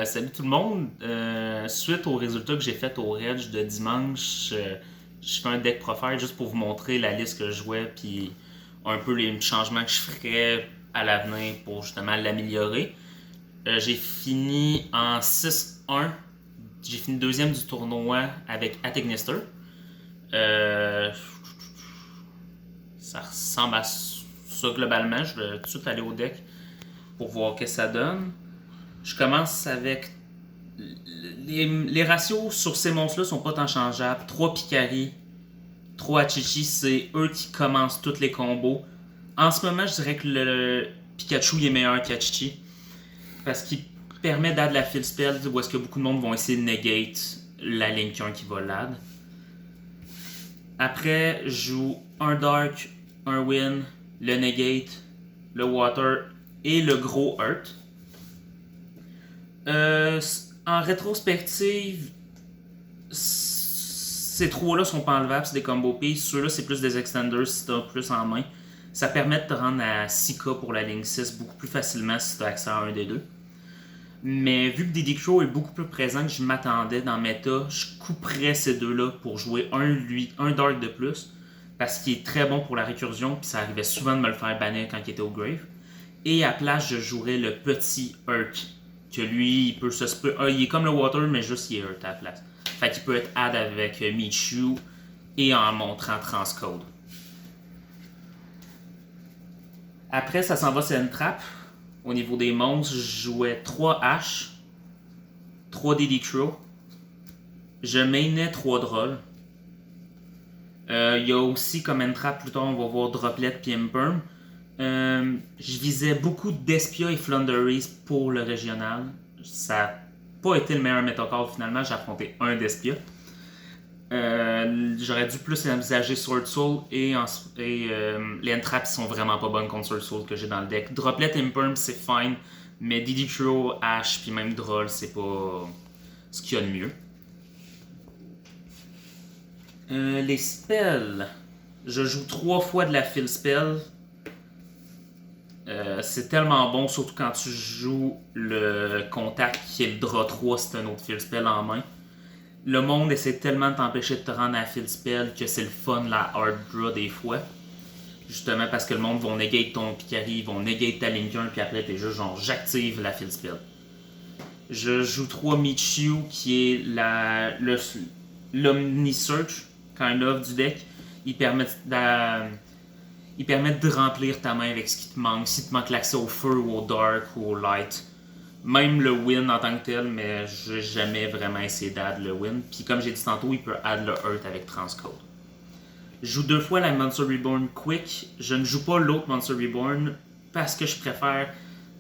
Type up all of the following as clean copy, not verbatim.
Salut tout le monde. Suite aux résultats que j'ai fait au Reg de dimanche, je fais un deck profile juste pour vous montrer la liste que je jouais puis un peu les changements que je ferais à l'avenir pour justement l'améliorer. J'ai fini en 6-1. J'ai fini deuxième du tournoi avec Ategnister. Euh, Ça ressemble à ça globalement. Je vais tout de suite aller au deck pour voir ce que ça donne. Je commence avec les ratios sur ces monstres-là sont pas tant changeables. 3 Picari, 3 Achichi, c'est eux qui commencent tous les combos. En ce moment, je dirais que le Pikachu il est meilleur qu'Achichi. Parce qu'il permet d'add la fill spell où est-ce que beaucoup de monde vont essayer de negate la Link 1 qui va l'ad. Après, je joue un Dark, un Win, le Negate, le Water et le gros Earth. En rétrospective, ces trois-là sont pas enlevables, c'est des combo piece. Ceux-là, c'est plus des extenders si t'as plus en main. Ça permet de te rendre à 6k pour la ligne 6 beaucoup plus facilement si t'as accès à un des deux. Mais vu que Diddy Crow est beaucoup plus présent que je m'attendais dans méta, je couperais ces deux-là pour jouer un Dark de plus. Parce qu'il est très bon pour la récursion, puis ça arrivait souvent de me le faire bannir quand il était au grave. Et à place, je jouerais le petit Earth. Que lui, il peut se il est comme le Water, mais juste il est Earth à la place. Fait qu'il peut être add avec Michu et en montrant Transcode. Après, ça s'en va sur une trappe. Au niveau des monstres, je jouais 3 H, 3 Diddy Crow. Je mainais 3 Drolls. Il y a aussi comme une trappe, plus tard on va voir Droplet puis Imperm. Je visais beaucoup d'Espia et Flunderies pour le régional. Ça n'a pas été le meilleur Metacall finalement, j'ai affronté un d'Espia. J'aurais dû plus envisager Sword Soul et les entrappes sont vraiment pas bonnes contre Sword Soul que j'ai dans le deck. Droplet Imperm c'est fine, mais Diddy Crow, Ash puis même Droll c'est pas ce qu'il y a de mieux. Les spells, je joue 3 fois de la fill spell. C'est tellement bon, surtout quand tu joues le contact qui est le draw 3 si t'as un autre fill spell en main. Le monde essaie tellement de t'empêcher de te rendre à fill spell que c'est le fun la hard draw des fois. Justement parce que le monde va negate ton Picari, ils vont negate ta Link 1 puis après t'es juste genre j'active la fill spell. Je joue 3 Michu qui est l'Omni-Search kind of du deck. Ils permettent de remplir ta main avec ce qui te manque. Si te manque l'accès au feu ou au dark ou au light. Même le win en tant que tel, mais j'ai jamais vraiment essayé d'add le win. Puis comme j'ai dit tantôt, il peut add le earth avec transcode. Je joue 2 fois la Monster Reborn Quick. Je ne joue pas l'autre Monster Reborn parce que je préfère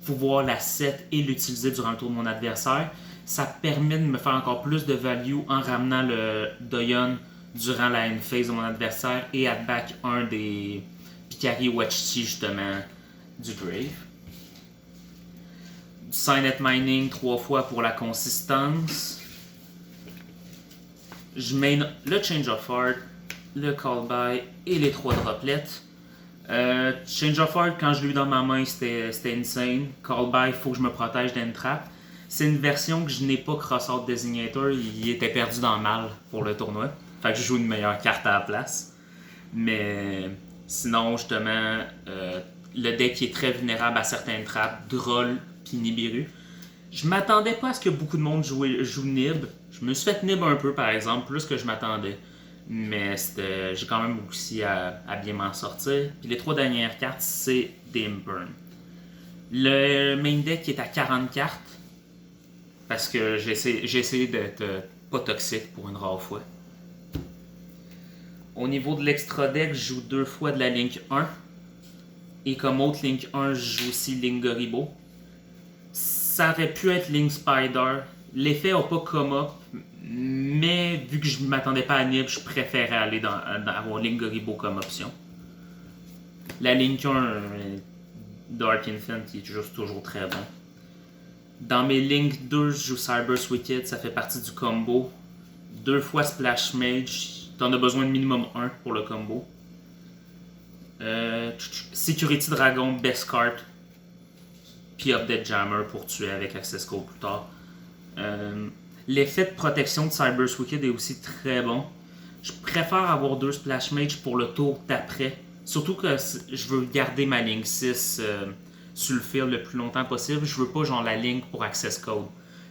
pouvoir la set et l'utiliser durant le tour de mon adversaire. Ça permet de me faire encore plus de value en ramenant le Doyon durant la end phase de mon adversaire et à back un des Picari ou Achichi justement du grave. Signet Mining 3 fois pour la consistance. Je main le Change of Heart, le Call By et les 3 droplets. Change of Heart, quand je l'ai eu dans ma main, c'était insane. Call By, il faut que je me protège d'une trappe. C'est une version que je n'ai pas Cross-Out Designator, il était perdu dans le mal pour le tournoi. Fait que je joue une meilleure carte à la place. Mais sinon, justement, le deck est très vulnérable à certaines trappes, Droll puis Nibiru. Je m'attendais pas à ce que beaucoup de monde joue Nib. Je me suis fait Nib un peu par exemple, plus que je m'attendais. Mais j'ai quand même réussi à bien m'en sortir. Puis les 3 dernières cartes, c'est des Imperm. Le main deck est à 40 cartes. Parce que j'ai essayé d'être pas toxique pour une rare fois. Au niveau de l'extra deck, je joue 2 fois de la Link 1. Et comme autre Link 1, je joue aussi Link Goribo. Ça aurait pu être Link Spider. L'effet n'a pas come up. Mais vu que je ne m'attendais pas à Nib, je préférais aller avoir Link Goribo comme option. La Link 1, Dark Infant, qui est juste toujours très bon. Dans mes Link 2, je joue Cyber's Wicked, ça fait partie du combo. 2 fois Splash Mage, t'en as besoin de minimum 1 pour le combo. Security Dragon, Best Card. Puis Update Jammer pour tuer avec Access Code plus tard. L'effet de protection de Cyber's Wicked est aussi très bon. Je préfère avoir 2 Splash Mage pour le tour d'après. Surtout que je veux garder ma ligne 6 sur le field le plus longtemps possible. Je veux pas genre la ligne pour Access Code.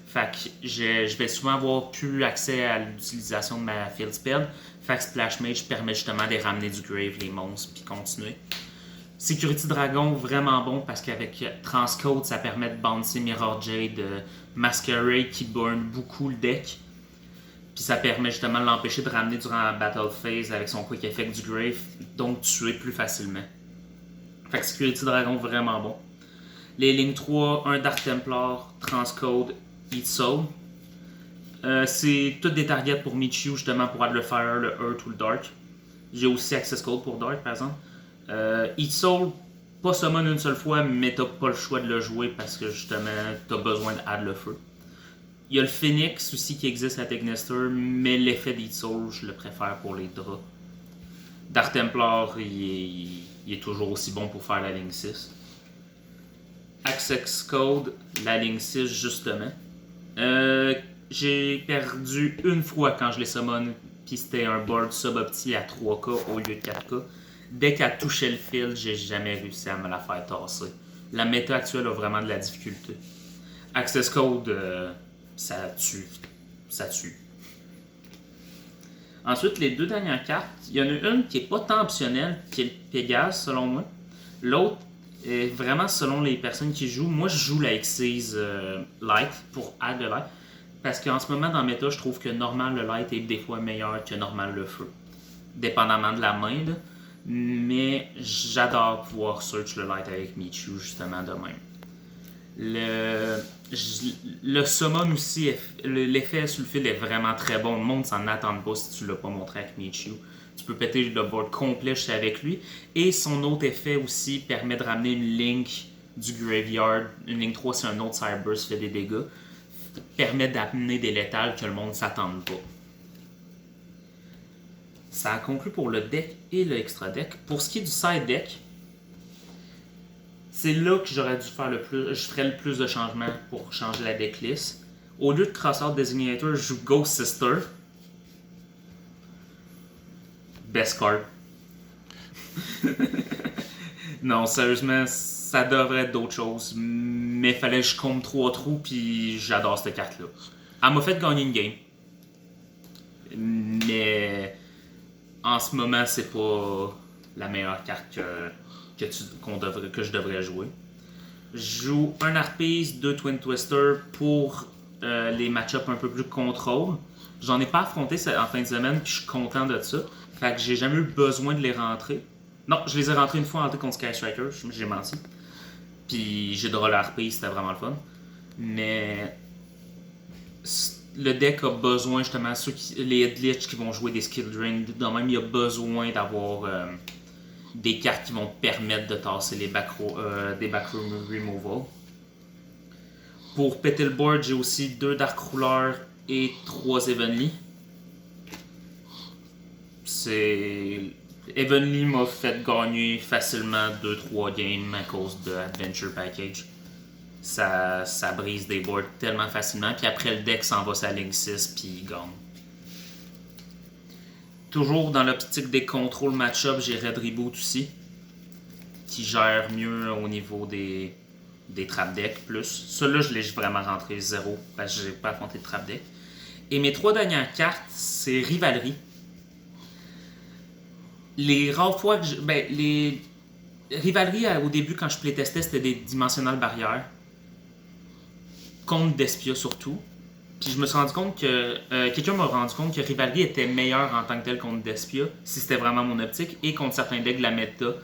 Fait que je vais souvent avoir plus accès à l'utilisation de ma field spell. Fait que Splash Mage permet justement de ramener du grave, les monstres, puis continuer. Security Dragon, vraiment bon parce qu'avec Transcode, ça permet de bouncer Mirror Jade, Masquerade qui burn beaucoup le deck. Puis ça permet justement de l'empêcher de ramener durant la Battle Phase avec son Quick Effect du Grave, donc tuer plus facilement. Fait que Security Dragon, vraiment bon. Les lignes 3, un Dark Templar, Transcode, Eat Soul. C'est toutes des targets pour Michiu, justement pour le Fire, le Earth ou le Dark. J'ai aussi Access Code pour Dark, par exemple. Eat Soul, pas summon une seule fois, mais t'as pas le choix de le jouer parce que justement, t'as besoin d'add le feu. Il y a le Phoenix aussi qui existe à Technester, mais l'effet d'Eat Soul, je le préfère pour les draps. Dark Templar, il est toujours aussi bon pour faire la ligne 6. Access Code, la ligne 6 justement. J'ai perdu une fois quand je l'ai summon, puis c'était un board subopti à 3K au lieu de 4K. Dès qu'elle touchait le field, j'ai jamais réussi à me la faire tasser. La méta actuelle a vraiment de la difficulté. Access Code, ça tue. Ça tue. Ensuite, les 2 dernières cartes, il y en a une qui est pas tant optionnelle, qui est le Pégase selon moi. L'autre est vraiment selon les personnes qui jouent. Moi, je joue la Xyz Light pour add le Light. Parce qu'en ce moment, dans le méta, je trouve que normal le Light est des fois meilleur que normal le Feu. Dépendamment de la main, là. Mais j'adore pouvoir search le Light avec Michiu, justement, de même. Le summon aussi, l'effet sur le fil est vraiment très bon. Le monde s'en attend pas si tu l'as pas montré avec Michiu. Tu peux péter le board complet juste avec lui. Et son autre effet aussi permet de ramener une link du graveyard. Une ligne 3 si un autre Cyberburst fait des dégâts. Permet d'amener des létales que le monde ne s'attend pas. Ça a conclu pour le deck et le extra deck. Pour ce qui est du side deck, c'est là que j'aurais dû faire le plus. Je ferais le plus de changements pour changer la decklist. Au lieu de Crossout Designator, je joue Ghost Sister. Best card. Non, sérieusement, ça devrait être d'autres choses. Mais il fallait que je comble 3 trous, puis j'adore cette carte-là. Elle m'a fait gagner une game. Mais en ce moment, c'est pas la meilleure carte que je devrais jouer. Je joue un Harpies, 2 Twin Twister pour les match-ups un peu plus contrôle. J'en ai pas affronté en fin de semaine, puis je suis content de ça. Fait que j'ai jamais eu besoin de les rentrer. Non, je les ai rentrés une fois en contre Sky Striker, j'ai menti. Puis j'ai drôle Harpies, c'était vraiment le fun. Mais le deck a besoin justement, les glitch qui vont jouer des skill drain, de même il y a besoin d'avoir des cartes qui vont permettre de tasser des backroom removal. Pour péter le board, j'ai aussi 2 Dark Ruler et 3 Evenly. Evenly m'a fait gagner facilement 2-3 games à cause de Adventure Package. Ça brise des boards tellement facilement, puis après le deck s'en va sa ligne 6 puis il gagne. Toujours dans l'optique des contrôles match-up, j'ai Red Reboot aussi, qui gère mieux au niveau des trap decks plus. Celui-là, je l'ai vraiment rentré 0 parce que j'ai pas affronté de trap deck. Et mes 3 dernières cartes, c'est Rivalry. Les rares fois que les Rivalry, au début, quand je playtestais, c'était des dimensionnelles barrières. Contre Despia surtout. Puis je me suis rendu compte que quelqu'un m'a rendu compte que Rivalry était meilleur en tant que tel contre Despia, si c'était vraiment mon optique, et contre certains decks de la méta,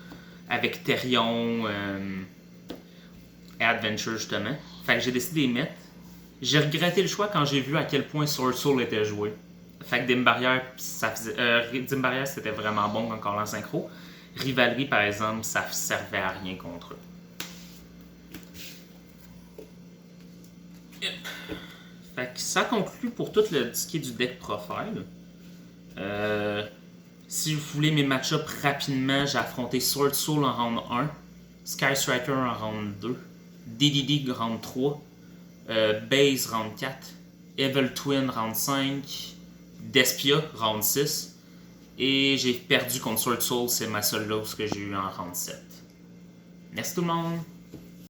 avec Therion et Adventure justement. Fait que j'ai décidé de les mettre. J'ai regretté le choix quand j'ai vu à quel point Sword Soul était joué. Fait que Dim Barrière, c'était vraiment bon encore en synchro. Rivalry, par exemple, ça servait à rien contre eux. Yep. Fait que ça conclut pour tout ce qui est du deck profile. Si vous voulez mes match-ups rapidement, j'ai affronté Sword Soul en round 1, Sky Striker en round 2, DDD round 3, Base round 4, Evil Twin round 5, Despia round 6, et j'ai perdu contre Sword Soul, c'est ma seule loss que j'ai eu en round 7. Merci tout le monde!